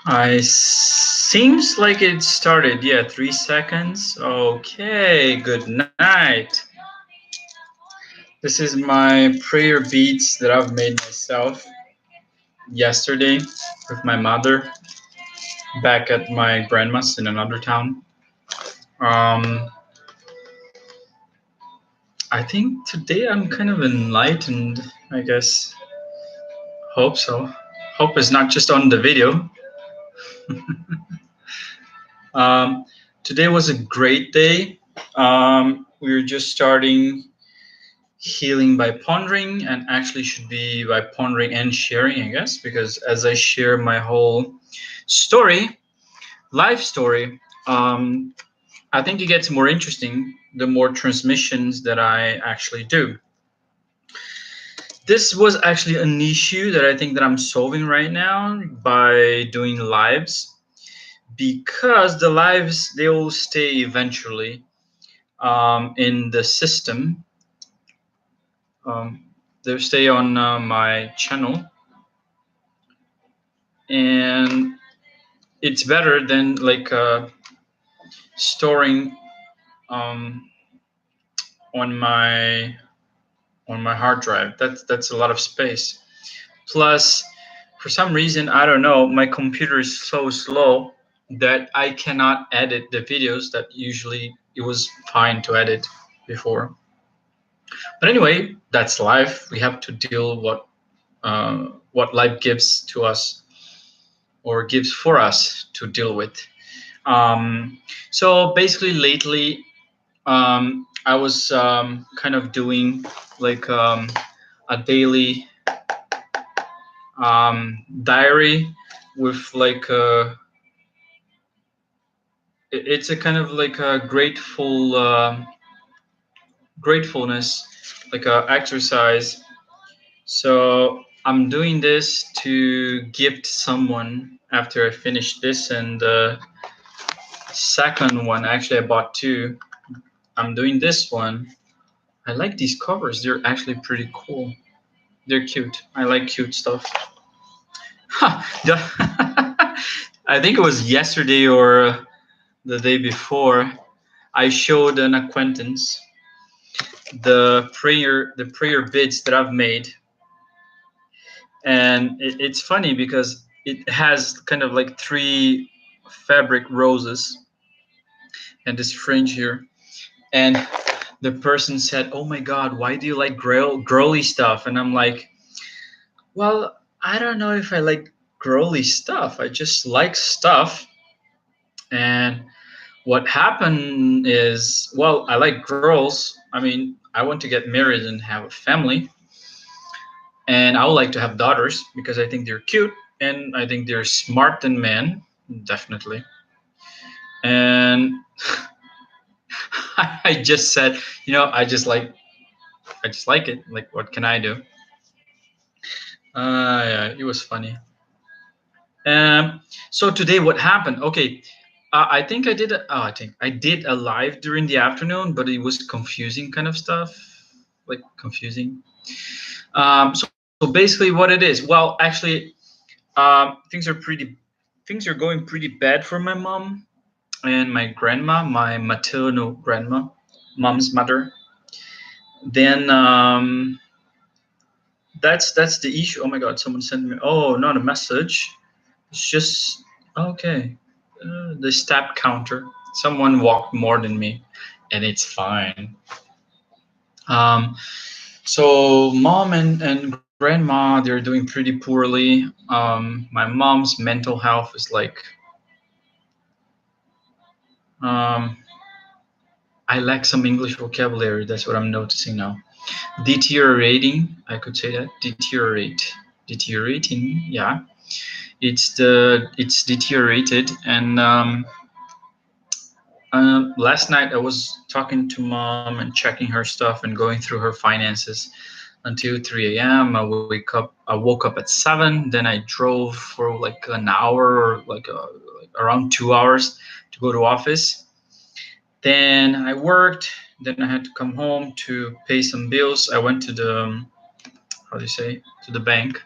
I seems like it started. Yeah, 3 seconds. Okay, good night. This is my prayer beads that I've made myself yesterday with my mother back at my grandma's in another town. Um, I think today I'm kind of enlightened, I guess. Hope so. Hope is not just on the video. Um, Today was a great day. We were just starting healing by pondering, and actually should be by pondering and sharing, I guess, because as I share my whole story, life story, I think it gets more interesting the more transmissions that I actually do. This was actually an issue that I think that I'm solving right now by doing lives, because the lives they will stay eventually in the system. Um, they'll stay on my channel, and it's better than like storing um, on my hard drive. That's a lot of space. Plus, for some reason, I don't know, my computer is so slow that I cannot edit the videos that usually it was fine to edit before. But anyway, that's life. We have to deal what life gives to us or gives for us to deal with. Um, so basically, lately, I was kind of doing like a daily diary with like it's a kind of like a gratefulness, like a exercise. So I'm doing this to gift someone after I finish this, and the second one actually I bought two. I'm doing this one. I like these covers. They're actually pretty cool. They're cute. I like cute stuff. Huh. I think it was yesterday or the day before. I showed an acquaintance the prayer bids that I've made, and it's funny because it has kind of like three fabric roses and this fringe here, and the person said, "Oh my God, why do you like girly stuff?" And I'm like, "Well, I don't know if I like girly stuff. I just like stuff." And what happened is, well, I like girls. I mean, I want to get married and have a family, and I would like to have daughters because I think they're cute and I think they're smart than men, definitely. And I just said, I just like it. Like, what can I do? Yeah, it was funny. Um, so today, what happened? Okay, I think I did. I think I did a live during the afternoon, but it was confusing kind of stuff, like confusing. So basically, what it is? Well, actually, things are going pretty bad for my mom and my grandma, my maternal grandma, mom's mother. Then that's the issue. Oh my God, someone sent me. Oh, not a message. It's just okay. The step counter. Someone walked more than me, and it's fine. Um, so mom and grandma, they're doing pretty poorly. My mom's mental health is like um, I lack some English vocabulary. That's what I'm noticing now. Deteriorating, I could say that. Deteriorating. Yeah, it's deteriorated. And last night I was talking to mom and checking her stuff and going through her finances until 3 a.m. I woke up at 7. Then I drove for like an hour or like around 2 hours to go to office. Then I worked. Then I had to come home to pay some bills. I went to the how do you say, to the bank,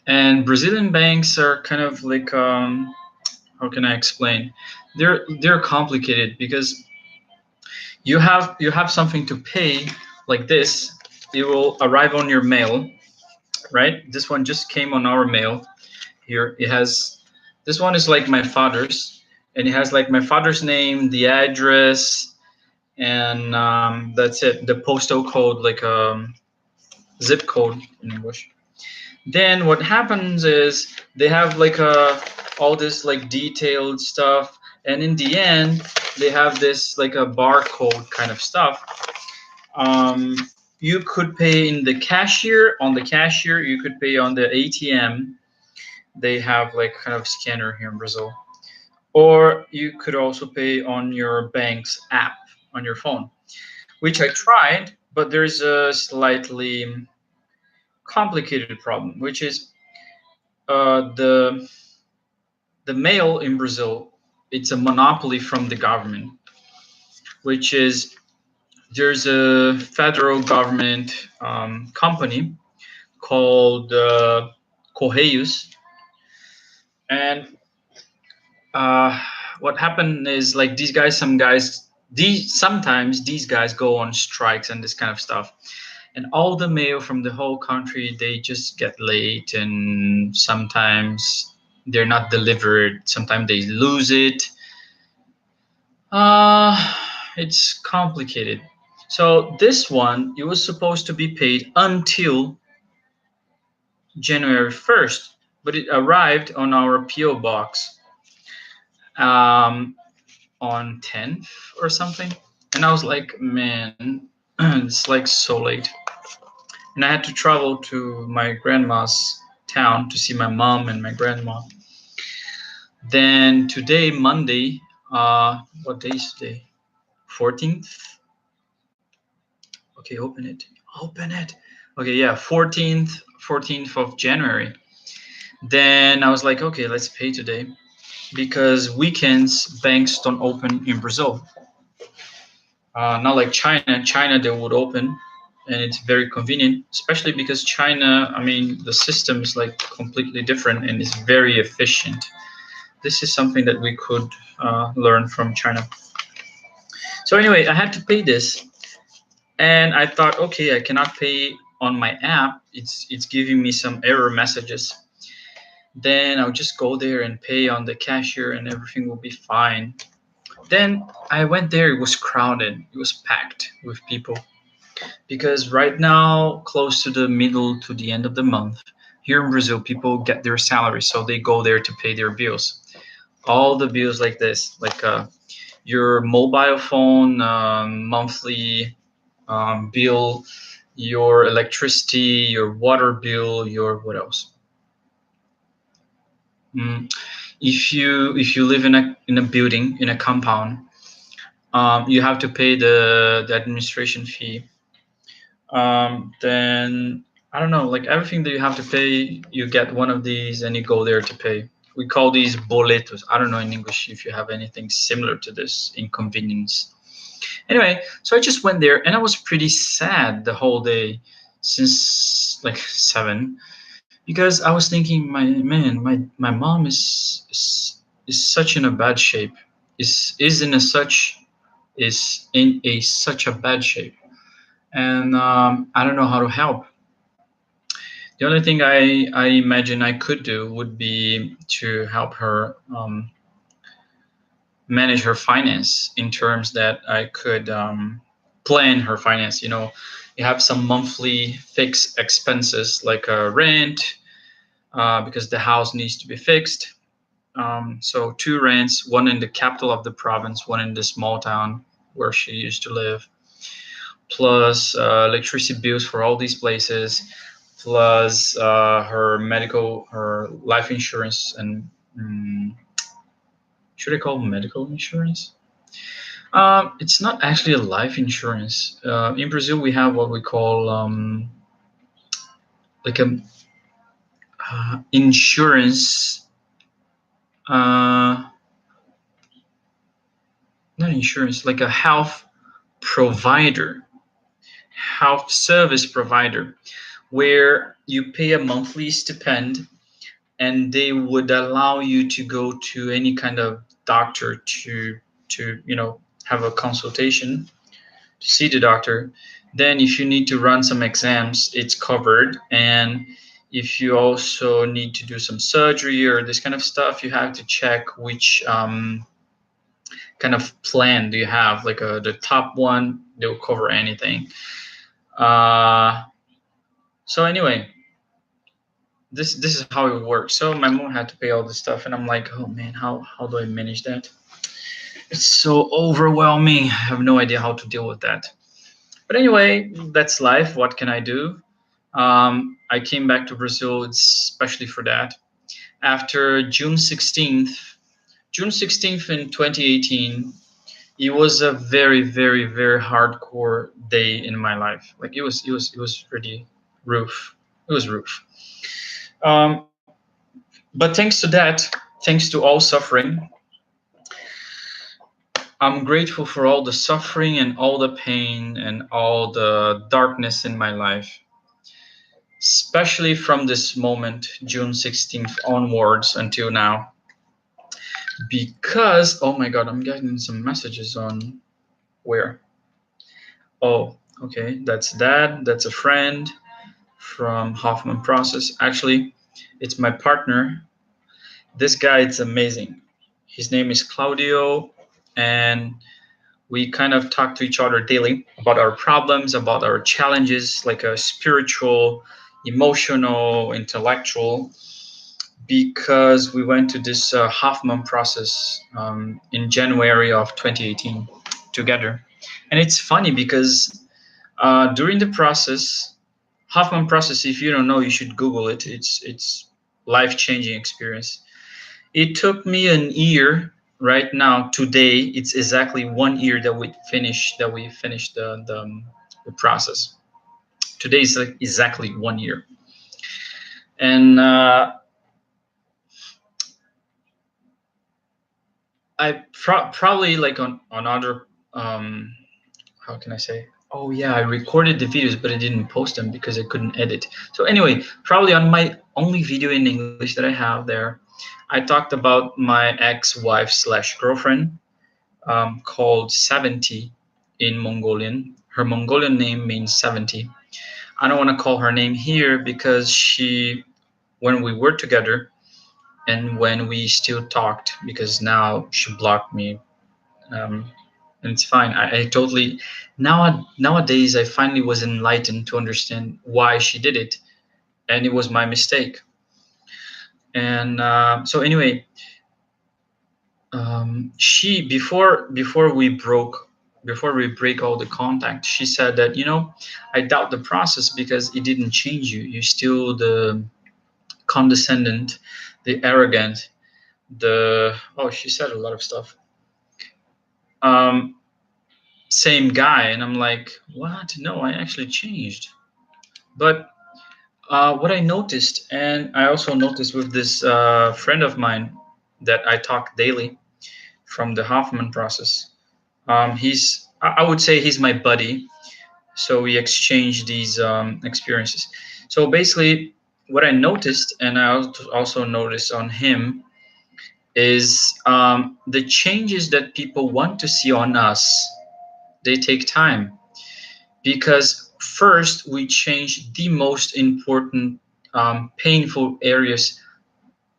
And Brazilian banks are kind of like how can I explain? They're complicated because you have something to pay like this. It will arrive on your mail, right? This one just came on our mail. Here it has. This one is like my father's, and it has like my father's name, the address, and that's it. The postal code, like zip code in English. Then what happens is they have like all this like detailed stuff, and in the end they have this like a barcode kind of stuff. um, you could pay in the cashier, on the cashier. You could pay on the ATM. They have like kind of scanner here in Brazil, or you could also pay on your bank's app on your phone, which I tried, but there's a slightly complicated problem, which is the mail in Brazil. It's a monopoly from the government, which is there's a federal government company called Correios, and uh, what happened is like these guys, sometimes these guys go on strikes and this kind of stuff, and all the mail from the whole country, they just get late, and sometimes they're not delivered. Sometimes they lose it. Uh, it's complicated. So this one, it was supposed to be paid until January 1st, but it arrived on our PO box um, on 10th or something. And I was like, man, it's like so late. And I had to travel to my grandma's town to see my mom and my grandma. Then today, Monday, what day is today? 14th? Okay, open it. Open it. Okay, yeah, 14th of January. Then I was like, okay, let's pay today because weekends banks don't open in Brazil. Not like China. China they would open, and it's very convenient, especially because China. I mean, the system is like completely different and it's very efficient. This is something that we could learn from China. So anyway, I had to pay this, and I thought, okay, I cannot pay on my app. It's giving me some error messages. Then I'll just go there and pay on the cashier, and everything will be fine. Then I went there. It was crowded. It was packed with people because right now, close to the middle to the end of the month, here in Brazil, people get their salary, so they go there to pay their bills. All the bills like this, like your mobile phone monthly bill, your electricity, your water bill, your what else? If you live in a building, in a compound, you have to pay the administration fee. Then I don't know, like everything that you have to pay, you get one of these and you go there to pay. We call these boletos. I don't know in English if you have anything similar to this inconvenience. Anyway, so I just went there and I was pretty sad the whole day since like 7 because I was thinking, my mom is such in a bad shape. Is in a such is in a such a bad shape, and I don't know how to help. The only thing I imagine I could do would be to help her manage her finance in terms that I could plan her finance. You have some monthly fixed expenses like rent, because the house needs to be fixed. So 2 rents, one in the capital of the province, one in the small town where she used to live, plus electricity bills for all these places, plus her life insurance, and should I call medical insurance? It's not actually a life insurance. In Brazil, we have what we call like a insurance. Not insurance, like a health service provider, where you pay a monthly stipend and they would allow you to go to any kind of doctor to have a consultation to see the doctor. Then if you need to run some exams, it's covered. And if you also need to do some surgery or this kind of stuff, you have to check which kind of plan do you have. Like the top one, they'll cover anything. uh, so anyway, this is how it works. So my mom had to pay all this stuff, and I'm like, oh man, how do I manage that? It's so overwhelming. I have no idea how to deal with that. But anyway, that's life. What can I do? I came back to Brazil especially for that. After June 16th in 2018, it was a very, very, very hardcore day in my life. Like it was pretty rough. It was rough. Um, but thanks to that, thanks to all suffering, I'm grateful for all the suffering and all the pain and all the darkness in my life, especially from this moment, June 16th onwards until now. Because, oh my God, I'm getting some messages on where? Oh, okay, that's dad, that's a friend from Hoffman Process. Actually, it's my partner. This guy is amazing. His name is Claudio, and we kind of talk to each other daily about our problems, about our challenges, like a spiritual, emotional, intellectual, because we went to this Hoffman process in January of 2018 together. And it's funny because during the process, Hoffman process, if you don't know, you should Google it. It's life-changing experience. It took me an year. Right now, today, it's exactly 1 year that we finished the process. Today is like exactly 1 year, and I probably like on other how can I say? Oh yeah, I recorded the videos, but I didn't post them because I couldn't edit. So anyway, probably on my only video in English that I have there, I talked about my ex-wife slash girlfriend called 70 in Mongolian. Her Mongolian name means 70. I don't want to call her name here because when we were together and when we still talked, because now she blocked me, um, and it's fine. I totally nowadays I finally was enlightened to understand why she did it, and it was my mistake. And so anyway, she before we break all the contact, she said that I doubt the process because it didn't change you. You're still the condescendent, the arrogant, the oh she said a lot of stuff. Um, Same guy, and I'm like, what? No, I actually changed. But what I noticed, and I also noticed with this friend of mine that I talk daily from the Hoffman process. I would say he's my buddy. So we exchange these experiences. So basically, what I noticed, and I also noticed on him, is the changes that people want to see on us, they take time. Because first, we change the most important, painful areas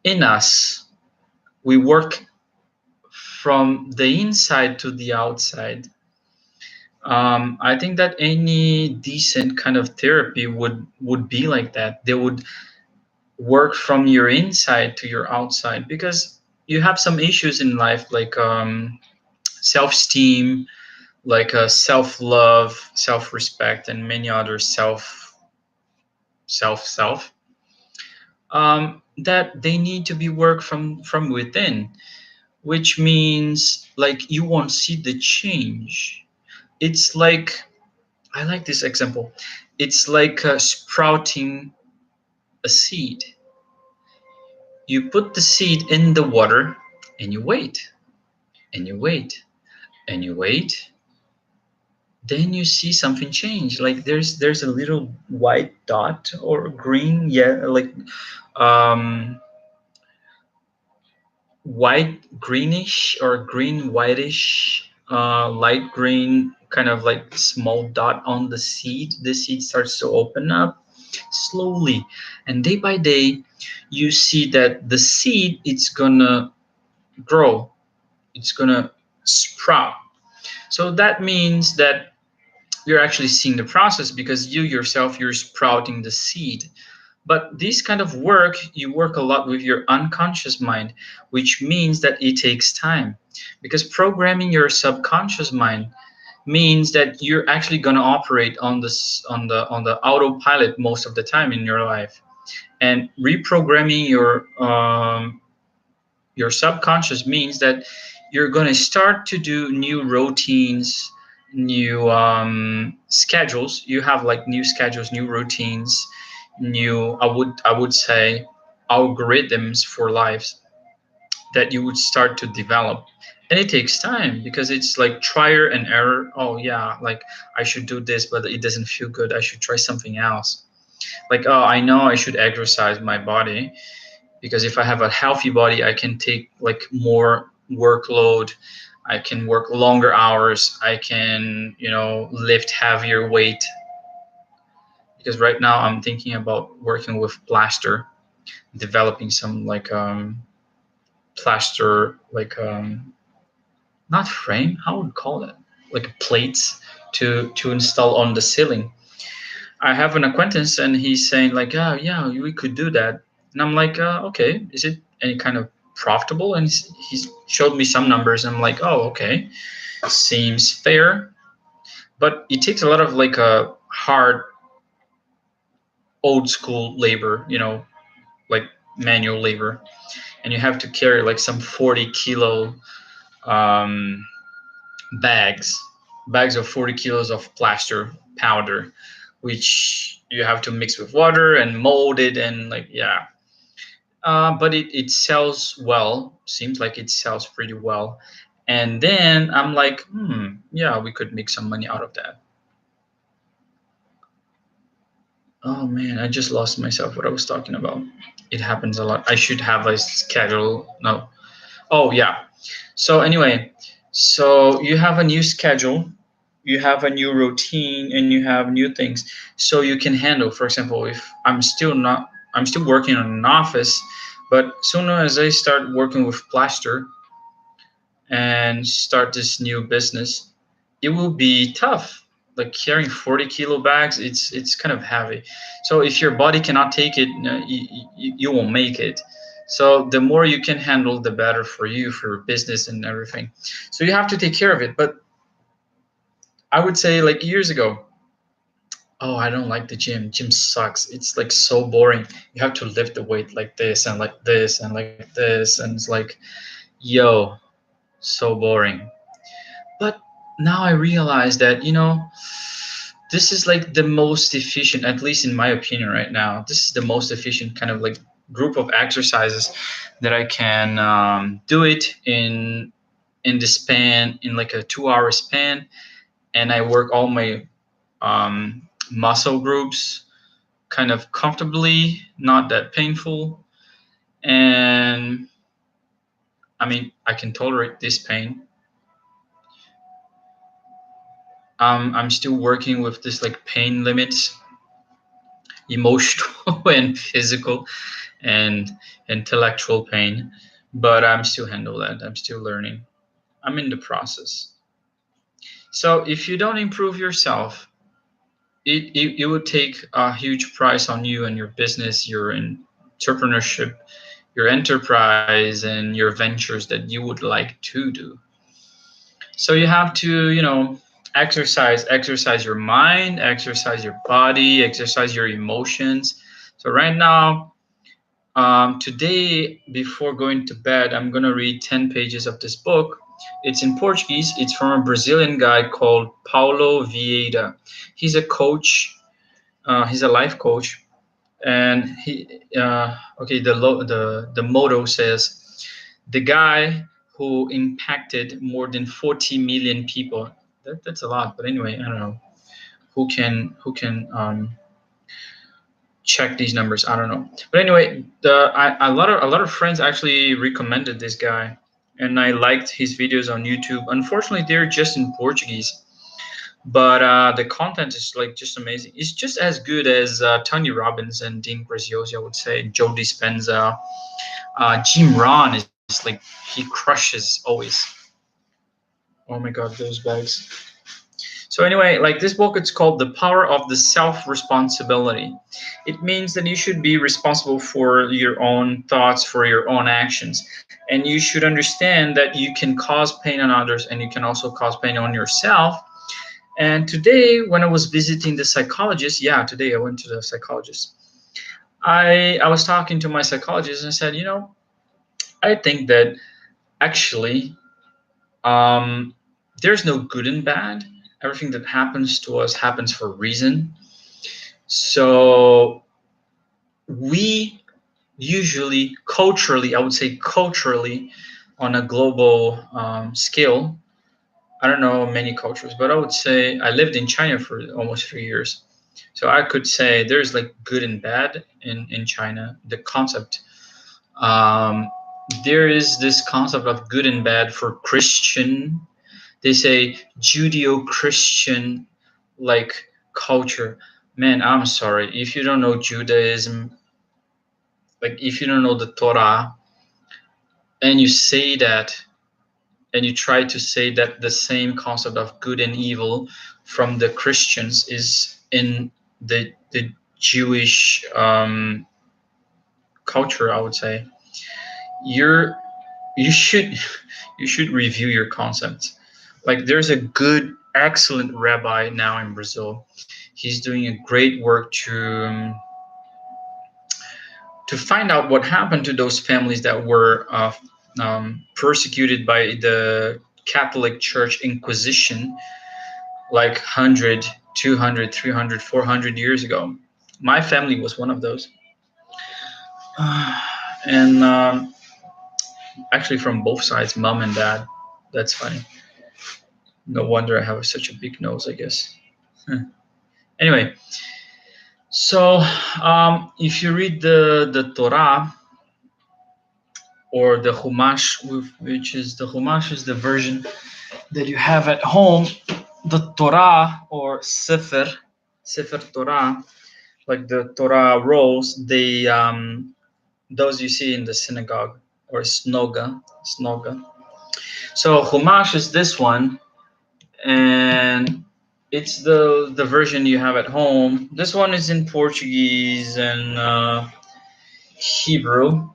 in us. We work from the inside to the outside. I think that any decent kind of therapy would be like that. They would work from your inside to your outside because you have some issues in life like self-esteem, like self-love, self-respect, and many other self that they need to be worked from within, which means like you won't see the change. It's like I like this example. It's like sprouting a seed. You put the seed in the water and you wait and you wait and you wait. Then you see something change. Like there's a little white dot or green, yeah, like um, white greenish or green whitish, light green, kind of like small dot on the seed. The seed starts to open up slowly, and day by day you see that the seed, it's gonna grow, it's gonna sprout. So that means that you're actually seeing the process, because you yourself, you're sprouting the seed. But this kind of work, you work a lot with your unconscious mind, which means that it takes time, because programming your subconscious mind means that you're actually going to operate on this on the autopilot most of the time in your life. And reprogramming your subconscious means that you're going to start to do new routines, new schedules. You have like new schedules, new routines, new, I would say, algorithms for lives that you would start to develop. And it takes time, because it's like trial and error. Oh yeah, like I should do this, but it doesn't feel good, I should try something else. Like, oh, I know I should exercise my body, because if I have a healthy body, I can take like more workload. I can work longer hours. I can, lift heavier weight. Because right now I'm thinking about working with plaster, developing some like plaster, like not frame. How would call it? Like plates to install on the ceiling. I have an acquaintance, and he's saying like, "Oh yeah, we could do that." And I'm like, "Okay, is it any kind of profitable?" And he's showed me some numbers. And I'm like, "Oh, okay, seems fair." But it takes a lot of like a hard, old school labor, like manual labor, and you have to carry like some 40 kilo um, bags, bags of 40 kilos of plaster powder, which you have to mix with water and mold it, and like, yeah. But it sells well. Seems like it sells pretty well. And then I'm like, yeah, we could make some money out of that. Oh man, I just lost myself what I was talking about. It happens a lot. I should have a schedule. No. Oh yeah. So anyway, so you have a new schedule, you have a new routine, and you have new things, so you can handle. For example, if I'm still working on an office, but soon as I start working with plaster and start this new business, it will be tough. Like carrying 40 kilo bags, it's kind of heavy. So if your body cannot take it, you won't make it. So the more you can handle, the better for you, for business and everything. So you have to take care of it. But I would say like years ago, oh, I don't like the gym. Gym sucks. It's like so boring. You have to lift the weight like this and like this and like this, and it's like, yo, so boring. But now I realize that, this is like the most efficient, at least in my opinion right now, this is the most efficient kind of like group of exercises that I can do it in the span, in like a 2 hour span. And I work all my muscle groups kind of comfortably, not that painful. And I mean, I can tolerate this pain. I'm still working with this like pain limits, emotional and physical and intellectual pain, but I'm still handle that. I'm still learning. I'm in the process. So if you don't improve yourself, it would take a huge price on you and your business, your entrepreneurship, your enterprise, and your ventures that you would like to do. So you have to, exercise your mind, exercise your body, exercise your emotions. So right now, today, before going to bed, I'm going to read 10 pages of this book. It's in Portuguese. It's from a Brazilian guy called Paulo Vieira. He's a coach. He's a life coach. And okay, the motto says, the guy who impacted more than 40 million people. That's a lot. But anyway, I don't know who can check these numbers. I don't know. But anyway, a lot of friends actually recommended this guy, and I liked his videos on YouTube. Unfortunately, they're just in Portuguese, but the content is like just amazing. It's just as good as Tony Robbins and Dean Graziosi, I would say. Joe Dispenza, Jim Rohn is like he crushes always. Oh my God, those bags. So anyway, like this book, it's called The Power of the Self-Responsibility. It means that you should be responsible for your own thoughts, for your own actions. And you should understand that you can cause pain on others and you can also cause pain on yourself. And today, when I was visiting the psychologist, yeah, today I went to the psychologist. I was talking to my psychologist and I said, I think that actually um, there's no good and bad. Everything that happens to us happens for a reason. So we usually, culturally, I would say culturally, on a global scale, I don't know many cultures, but I would say I lived in China for almost 3 years. So I could say there's like good and bad in China. The concept, um, there is this concept of good and bad for Christian. They say Judeo-Christian like culture. Man, I'm sorry. If you don't know Judaism, like if you don't know the Torah, and you say that, and you try to say that the same concept of good and evil from the Christians is in the Jewish culture, I would say you're you should you should review your concepts. Like there's a good, excellent rabbi now in Brazil. He's doing a great work to find out what happened to those families that were persecuted by the Catholic Church Inquisition like 100, 200, 300, 400 years ago. My family was one of those. And actually, from both sides, mom and dad. That's funny. No wonder I have such a big nose, I guess. Anyway, so if you read the Torah, or the Chumash, which is the Chumash is the version that you have at home, the Torah or Sefer Torah, like the Torah rolls, they those you see in the synagogue or snoga. So Chumash is this one, and it's the version you have at home. This one is in Portuguese and Hebrew.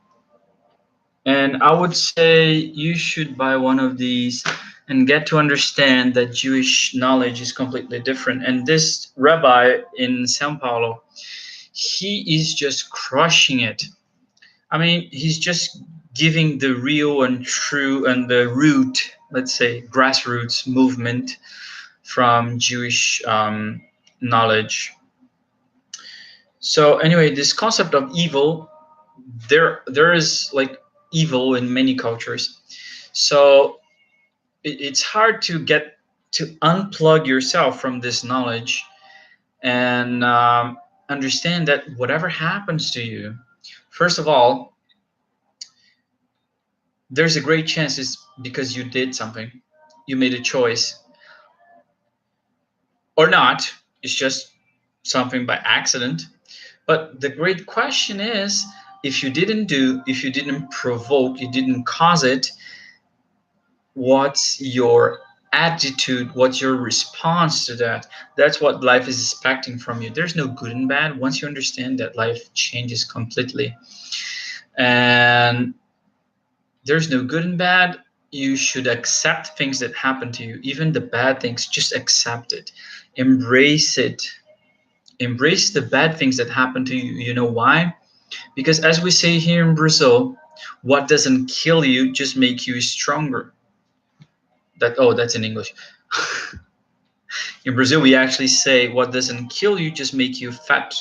And I would say you should buy one of these and get to understand that Jewish knowledge is completely different. And this rabbi in Sao Paulo, he is just crushing it. I mean, he's just giving the real and true and the root, let's say, grassroots movement from Jewish knowledge. So anyway, this concept of evil, there is like evil in many cultures. So it's hard to get to unplug yourself from this knowledge and understand that whatever happens to you, first of all, there's a great chance it's because you did something, you made a choice, or not. It's just something by accident. But the great question is, if you didn't do, if you didn't provoke, you didn't cause it, what's your attitude, what's your response to that? That's what life is expecting from you. There's no good and bad. Once you understand that, life changes completely, and there's no good and bad. You should accept things that happen to you, even the bad things. Just accept it, embrace it, embrace the bad things that happen to you. You know why? Because as we say here in Brazil, what doesn't kill you just make you stronger. That's in English. In Brazil, we actually say what doesn't kill you just make you fat,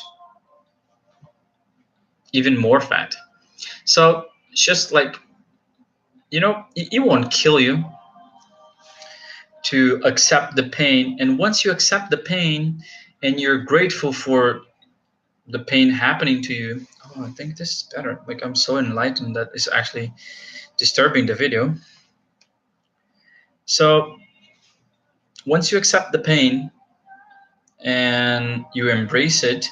even more fat. So it's just like, it won't kill you to accept the pain. And once you accept the pain and you're grateful for the pain happening to you. Oh, I think this is better. Like, I'm so enlightened that it's actually disturbing the video. So once you accept the pain and you embrace it,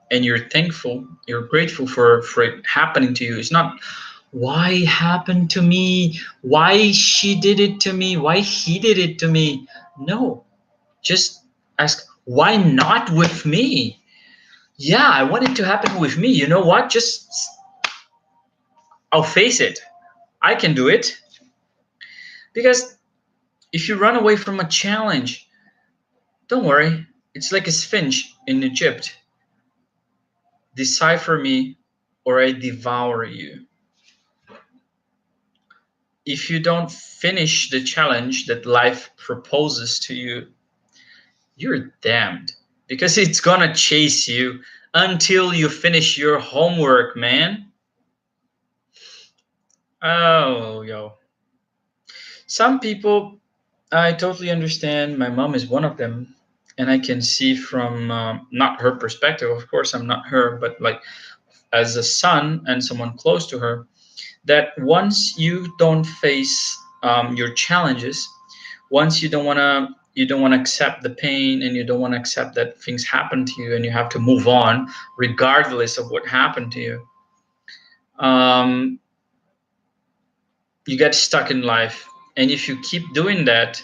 and you're thankful, you're grateful for it happening to you. It's not why happened to me, why she did it to me, why he did it to me. No, just ask, why not with me? Yeah, I want it to happen with me. You know what? Just, I'll face it. I can do it. Because if you run away from a challenge, don't worry. It's like a sphinx in Egypt. Decipher me or I devour you. If you don't finish the challenge that life proposes to you, you're damned. Because it's gonna chase you until you finish your homework, man. Oh, yo. Some people, I totally understand. My mom is one of them. And I can see from not her perspective, of course, I'm not her, but like as a son and someone close to her, that once you don't face your challenges, once you don't want to accept the pain and you don't want to accept that things happen to you and you have to move on regardless of what happened to you, um, you get stuck in life. And if you keep doing that,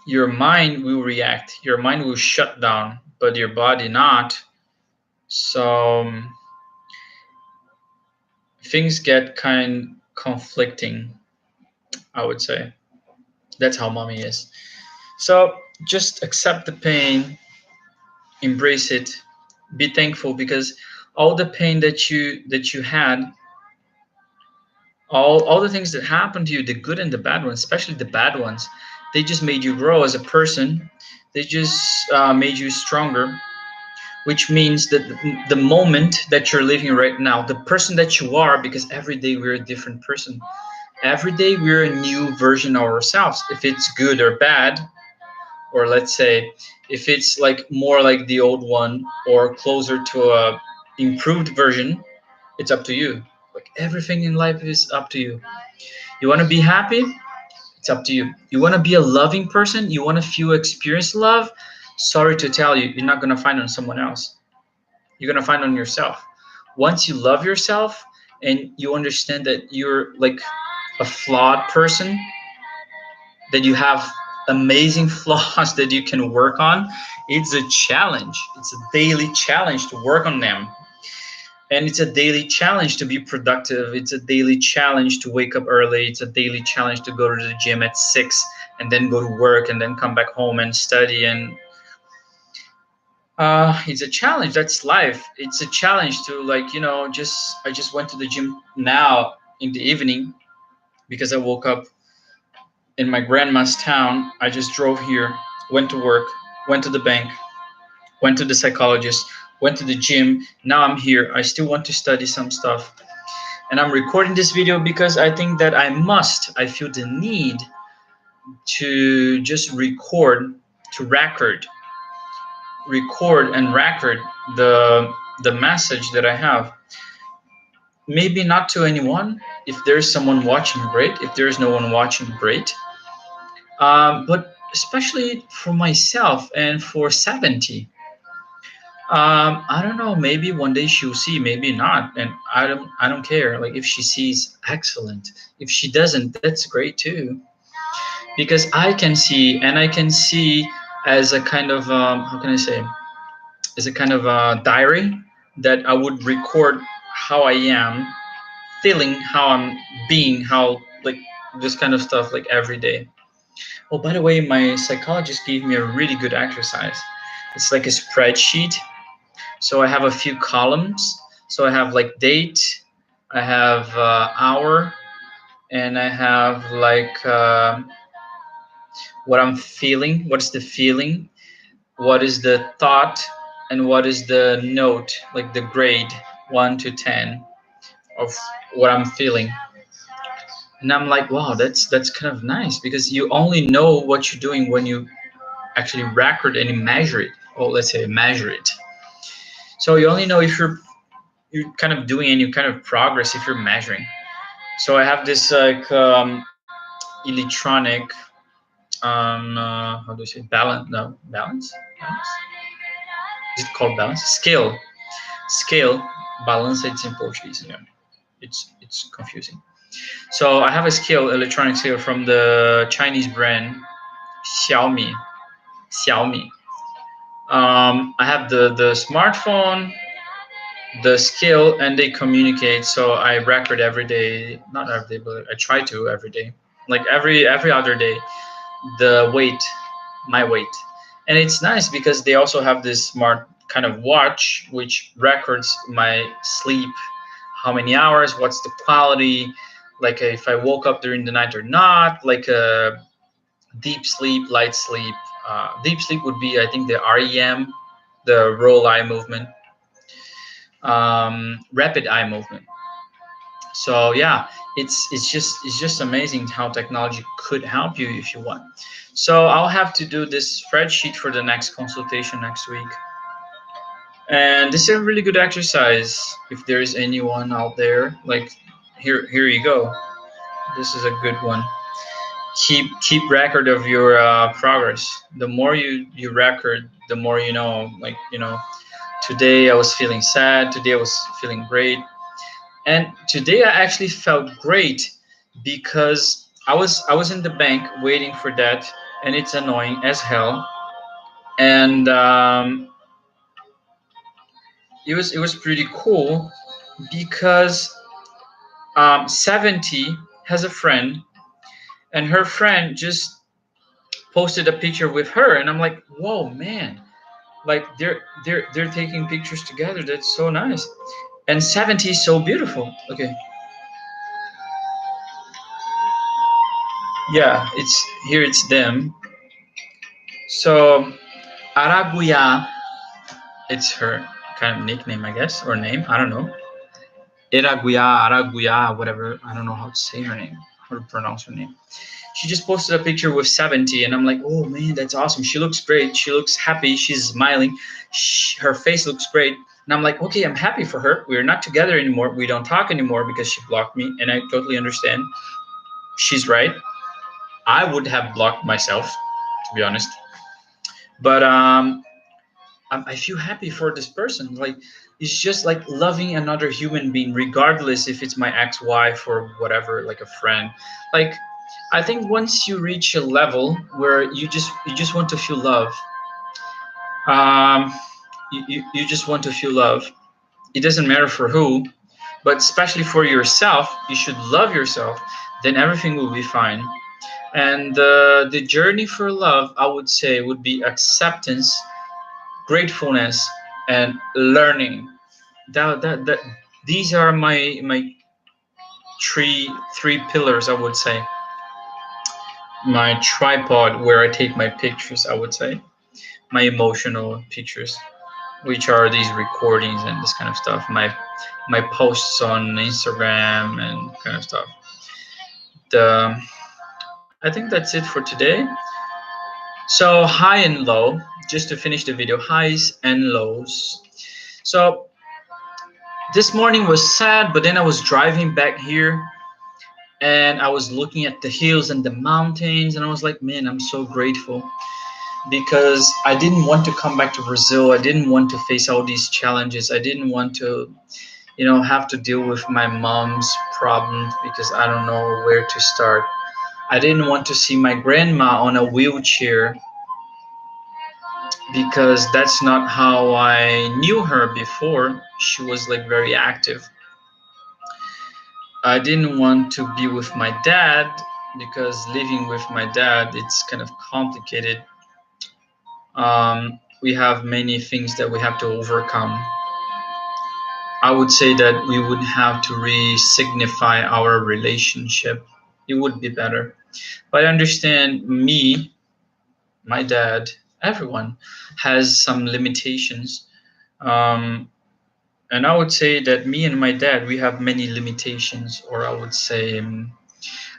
your mind will react, your mind will shut down, but your body not. So things get kind conflicting, I would say. That's how mommy is. So just accept the pain, embrace it, be thankful, because all the pain that you had, all the things that happened to you, the good and the bad ones, especially the bad ones, they just made you grow as a person. They just made you stronger, which means that the moment that you're living right now, the person that you are, because every day we're a different person. Every day we're a new version of ourselves. If it's good or bad, or let's say if it's like more like the old one or closer to a improved version, it's up to you. Like everything in life is up to you. You want to be happy, it's up to you. You want to be a loving person, you want to feel experience love, sorry to tell you, you're not going to find on someone else. You're going to find on yourself. Once you love yourself and you understand that you're like a flawed person, that you have amazing flaws that you can work on, it's a challenge. It's a daily challenge to work on them. And it's a daily challenge to be productive. It's a daily challenge to wake up early. It's a daily challenge to go to the gym at 6 and then go to work and then come back home and study. And it's a challenge. That's life. It's a challenge to, like, I just went to the gym now in the evening because I woke up in my grandma's town. I just drove here, went to work, went to the bank, went to the psychologist, went to the gym. Now I'm here. I still want to study some stuff. And I'm recording this video because I think that I feel the need to just record and record the message that I have. Maybe not to anyone. If there's someone watching, great. If there's no one watching, great. But especially for myself and for 70. I don't know. Maybe one day she'll see, maybe not, and I don't care. Like if she sees, excellent. If she doesn't, that's great too. Because I can see, and I can see as a kind of how can I say, as a kind of a diary that I would record how I am feeling, how I'm being, how like this kind of stuff like every day. Oh, by the way, my psychologist gave me a really good exercise. It's like a spreadsheet. So I have a few columns. So I have like date, I have hour, and I have like what I'm feeling, what's the feeling, what is the thought, and what is the note, like the grade 1 to 10 of what I'm feeling. And I'm like, wow, that's kind of nice because you only know what you're doing when you actually record and measure it. Or let's say measure it. So you only know if you're kind of doing any kind of progress if you're measuring. So I have this like electronic how do you say balance? No, balance. Is it called balance? Scale. Balance. It's in Portuguese. Yeah, it's confusing. So I have a scale, electronic scale from the Chinese brand Xiaomi. Xiaomi. I have the smartphone, the scale, and they communicate. So I record every day, not every day, but I try to every day, like every other day, the weight, my weight, and it's nice because they also have this smart kind of watch which records my sleep, how many hours, what's the quality, like if I woke up during the night or not, like a deep sleep, light sleep. Deep sleep would be, I think, the REM, the roll eye movement, rapid eye movement. So yeah, it's just amazing how technology could help you if you want. So I'll have to do this spreadsheet for the next consultation next week. And this is a really good exercise if there is anyone out there. Like here you go. This is a good one. Keep record of your progress. The more you record, the more you know. Like today I was feeling sad. Today I was feeling great. And today I actually felt great because I was in the bank waiting for that, and it's annoying as hell. And it was pretty cool because 70 has a friend, and her friend just posted a picture with her, and I'm like, whoa, man! Like they're taking pictures together. That's so nice. And 70 is so beautiful. Okay, yeah, it's here. It's them. So Araguya, it's her kind of nickname, I guess, or name. I don't know. Iraguya, Araguya, whatever. I don't know how to say her name, how to pronounce her name. She just posted a picture with 70, and I'm like, oh man, that's awesome. She looks great. She looks happy. She's smiling. Her face looks great. And I'm like, okay, I'm happy for her. We're not together anymore. We don't talk anymore because she blocked me, and I totally understand. She's right. I would have blocked myself, to be honest. But I feel happy for this person. Like it's just like loving another human being, regardless if it's my ex-wife or whatever, like a friend. Like I think once you reach a level where you just want to feel love, um, you just want to feel love. It doesn't matter for who, but especially for yourself, you should love yourself. Then everything will be fine. And the journey for love, I would say, would be acceptance, gratefulness, and learning. That these are my three pillars, I would say. My tripod where I take my pictures, I would say. My emotional pictures, which are these recordings and this kind of stuff. My posts on Instagram and kind of stuff. The I think that's it for today. So high and low, just to finish the video, highs and lows. So this morning was sad, but then I was driving back here and I was looking at the hills and the mountains, and I was like, man, I'm so grateful because I didn't want to come back to Brazil. I didn't want to face all these challenges. I didn't want to, have to deal with my mom's problems because I don't know where to start. I didn't want to see my grandma on a wheelchair because that's not how I knew her before. She was like very active. I didn't want to be with my dad because living with my dad, it's kind of complicated. We have many things that we have to overcome. I would say that we would have to re-signify our relationship. It would be better. But I understand me, my dad, everyone has some limitations. Um, and I would say that me and my dad, we have many limitations, or I would say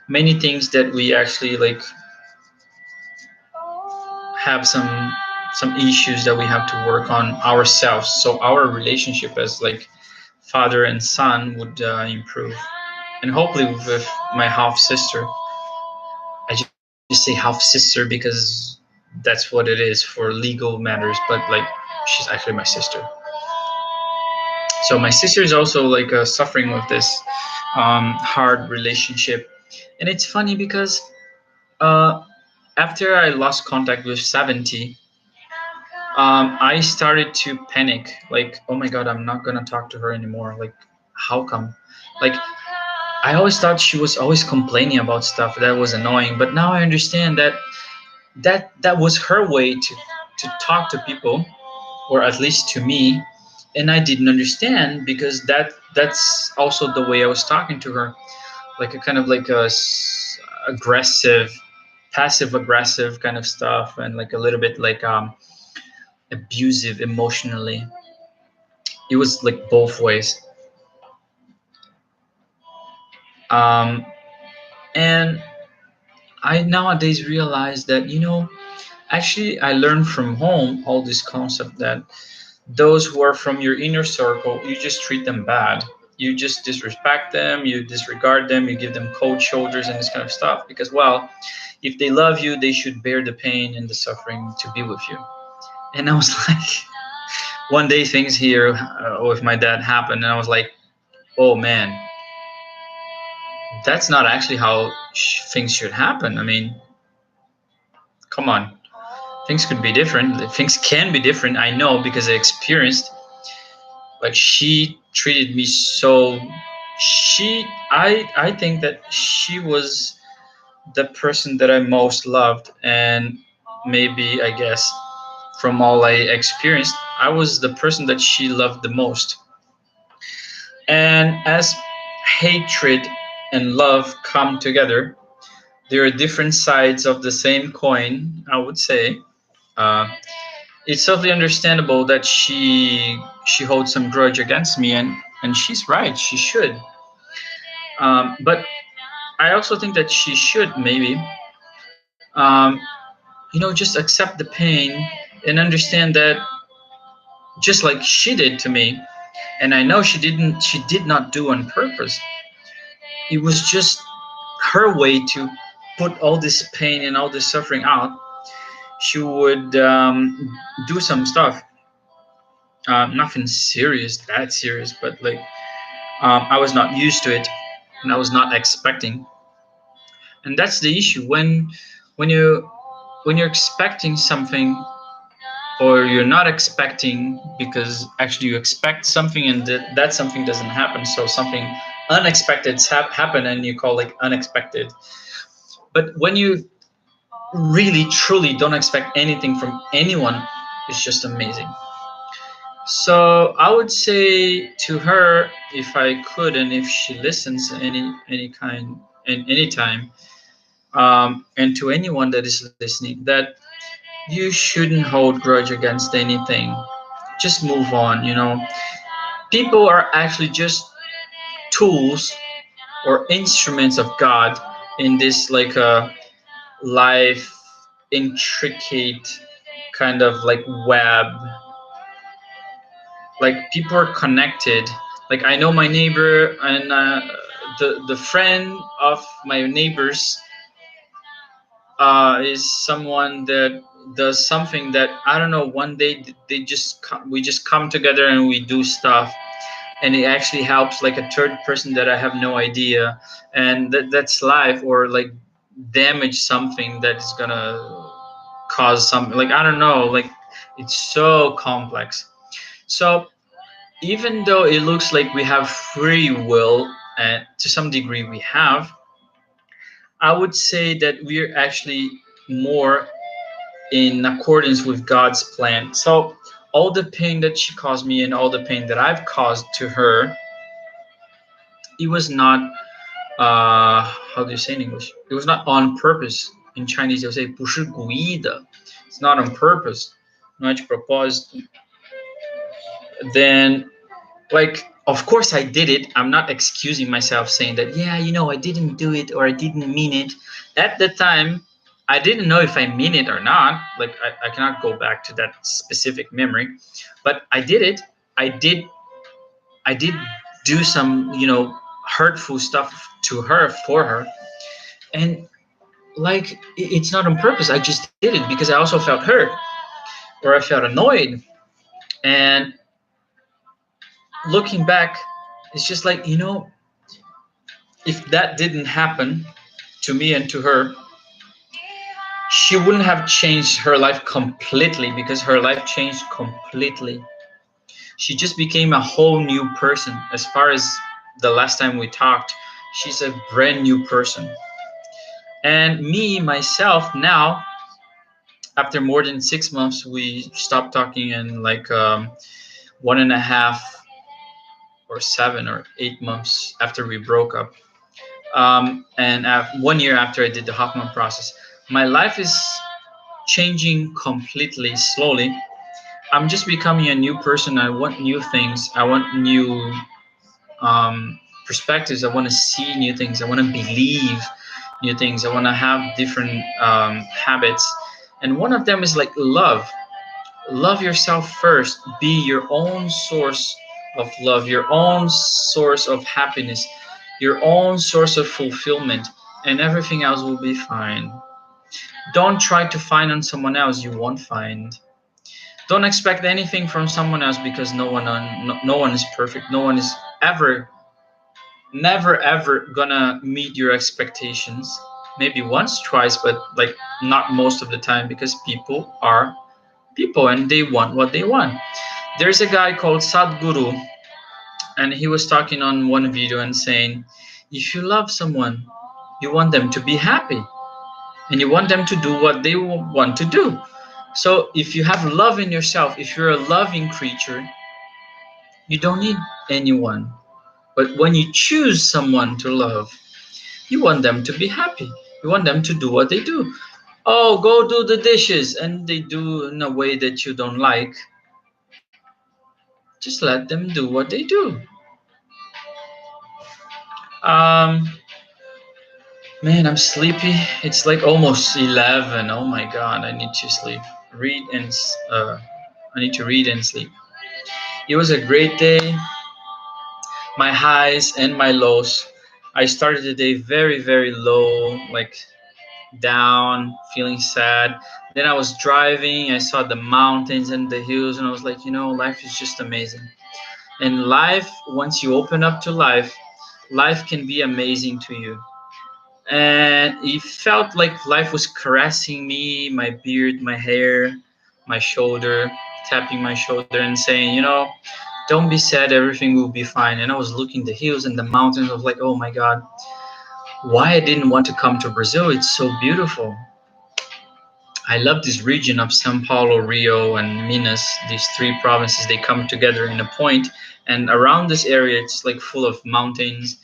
many things that we actually like have some some issues that we have to work on ourselves, so our relationship as like father and son would improve. And hopefully with my half sister, I just say half sister because that's what it is for legal matters, but like she's actually my sister. So my sister is also like suffering with this hard relationship. And it's funny because uh, after I lost contact with 70, I started to panic. Like, oh my God, I'm not gonna talk to her anymore. Like, how come? Like, I always thought she was always complaining about stuff that was annoying, but now I understand that that was her way to talk to people, or at least to me. And I didn't understand because that's also the way I was talking to her, like a kind of like aggressive, passive aggressive kind of stuff, and like a little bit like abusive emotionally. It was like both ways. Um, and I nowadays realize that, actually I learned from home all this concept that those who are from your inner circle, you just treat them bad. You just disrespect them, you disregard them, you give them cold shoulders and this kind of stuff. Because, well, if they love you, they should bear the pain and the suffering to be with you. And I was like, one day things here with my dad happened, and I was like, oh man, that's not actually how things should happen. I mean, come on, things could be different. Things can be different. I know because I experienced. Like she treated me so. I think that she was the person that I most loved, and maybe I guess from all I experienced, I was the person that she loved the most. And as hatred and love come together, there are different sides of the same coin, I would say. Uh, it's totally understandable that she holds some grudge against me, and she's right. She should. But I also think that she should maybe, just accept the pain and understand that just like she did to me, and I know she did not do on purpose. It was just her way to put all this pain and all this suffering out. She would do some stuff, nothing serious, that serious, but like I was not used to it, and I was not expecting. And that's the issue when you when you're expecting something, or you're not expecting because actually you expect something and that something doesn't happen. So something unexpected happen, and you call like unexpected. But when you really truly don't expect anything from anyone, it's just amazing. So I would say to her, if I could, and if she listens any kind and anytime, and to anyone that is listening, that you shouldn't hold grudge against anything. Just move on. People are actually just tools or instruments of God in this like a life intricate kind of like web. Like people are connected. Like I know my neighbor, and the friend of my neighbors is someone that does something that I don't know. One day we just come together and we do stuff, and it actually helps like a third person that I have no idea, and that's life. Or like damage something that is gonna cause something, like I don't know, like it's so complex. So even though it looks like we have free will, and to some degree we have, I would say that we're actually more in accordance with God's plan. So all the pain that she caused me and all the pain that I've caused to her, it was not how do you say in English? It was not on purpose. In Chinese they'll say 不是故意的. It's not on purpose. Não é de propósito. Then, like, of course I did it. I'm not excusing myself saying that, yeah, I didn't do it or I didn't mean it. At the time, I didn't know if I mean it or not. Like I cannot go back to that specific memory, but I did it. I did I did do some, hurtful stuff to her for her, and like it's not on purpose. I just did it because I also felt hurt or I felt annoyed. And looking back, it's just like, if that didn't happen to me and to her, she wouldn't have changed her life completely, because her life changed completely. She just became a whole new person. As far as the last time we talked, she's a brand new person. And me, myself, now, after more than 6 months, we stopped talking, and like 1.5 or 7 or 8 months after we broke up. And 1 year after I did the Hoffman process, my life is changing completely slowly. I'm just becoming a new person. I want new things. I want new perspectives. I want to see new things. I want to believe new things. I want to have different habits. And one of them is like love. Love yourself first. Be your own source of love, your own source of happiness, your own source of fulfillment, and everything else will be fine. Don't try to find on someone else you won't find. Don't expect anything from someone else, because no one is perfect. No one is ever, never ever gonna meet your expectations. Maybe once, twice, but like not most of the time, because people are people and they want what they want. There's a guy called Sadhguru, and he was talking on one video and saying, if you love someone, you want them to be happy, and you want them to do what they want to do. So if you have love in yourself, if you're a loving creature, you don't need anyone. But when you choose someone to love, you want them to be happy. You want them to do what they do. Oh, go do the dishes, and they do in a way that you don't like. Just let them do what they do. Um, Man, I'm sleepy. It's like almost 11. Oh my God, I need to sleep. Read and I need to read and sleep. It was a great day. My highs and my lows. I started the day very, very low, like down, feeling sad. Then I was driving, I saw the mountains and the hills, and I was like, life is just amazing. And life, once you open up to life, life can be amazing to you. And it felt like life was caressing me, my beard, my hair, my shoulder, tapping my shoulder and saying, don't be sad, everything will be fine. And I was looking the hills and the mountains. I was like, oh my God, why I didn't want to come to Brazil? It's so beautiful. I love this region of São Paulo, Rio, and Minas. These three provinces, they come together in a point, and around this area, it's like full of mountains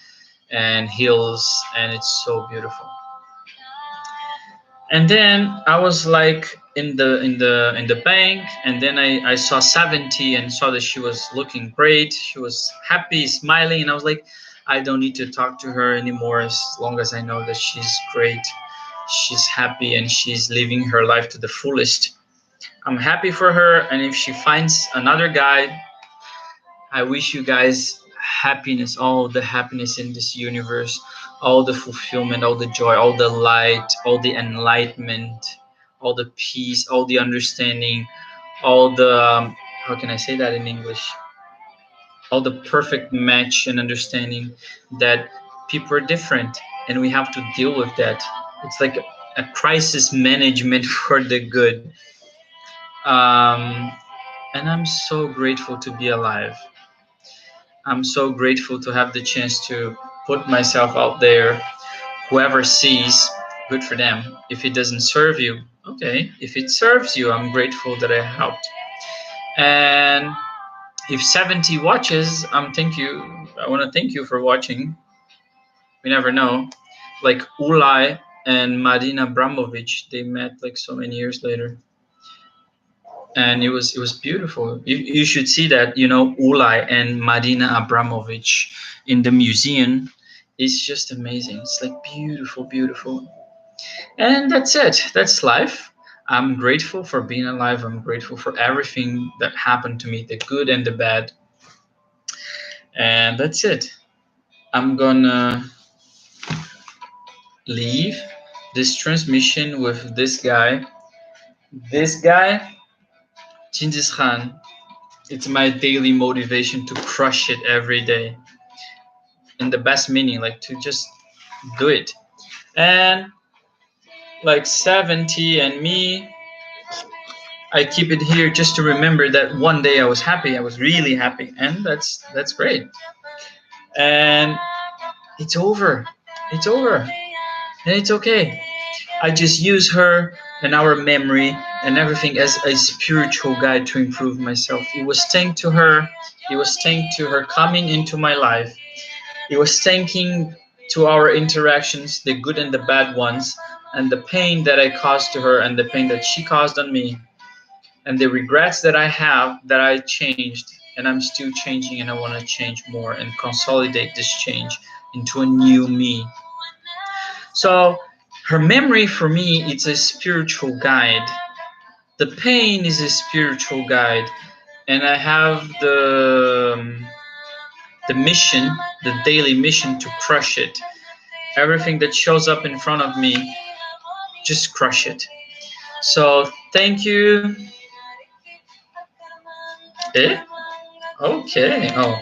and hills, and it's so beautiful. And then I was like in the bank, and then I saw 70 and saw that she was looking great. She was happy, smiling, and I was like, I don't need to talk to her anymore, as long as I know that she's great, she's happy, and she's living her life to the fullest. I'm happy for her, and if she finds another guy, I wish you guys happiness, all the happiness in this universe, all the fulfillment, all the joy, all the light, all the enlightenment, all the peace, all the understanding, all the, how can I say that in English? All the perfect match and understanding that people are different, and we have to deal with that. It's like a crisis management for the good. Um, and I'm so grateful to be alive. I'm so grateful to have the chance to put myself out there. Whoever sees, good for them. If it doesn't serve you, okay. If it serves you, I'm grateful that I helped. And if 70 watches, thank you. I want to thank you for watching. We never know. Like Ulay and Marina Abramovic, they met like so many years later, and it was beautiful. You should see that, Ulay and Marina Abramovic in the museum. It's just amazing. It's like beautiful, beautiful. And that's it. That's life. I'm grateful for being alive. I'm grateful for everything that happened to me, the good and the bad. And that's it. I'm gonna leave this transmission with this guy. This guy, Genghis Khan, it's my daily motivation to crush it every day. In the best meaning, like to just do it. And like 70 and me, I keep it here just to remember that one day I was happy. I was really happy, and that's great. And it's over. It's over, and it's okay. I just use her and our memory and everything as a spiritual guide to improve myself. It was thanks to her. It was thanks to her coming into my life. It was thanking to our interactions, the good and the bad ones, and the pain that I caused to her and the pain that she caused on me, and the regrets that I have that I changed, and I'm still changing, and I want to change more and consolidate this change into a new me. So her memory for me, it's a spiritual guide. The pain is a spiritual guide, and I have the mission, the daily mission to crush it. Everything that shows up in front of me, just crush it. So thank you. Eh? Okay. Oh.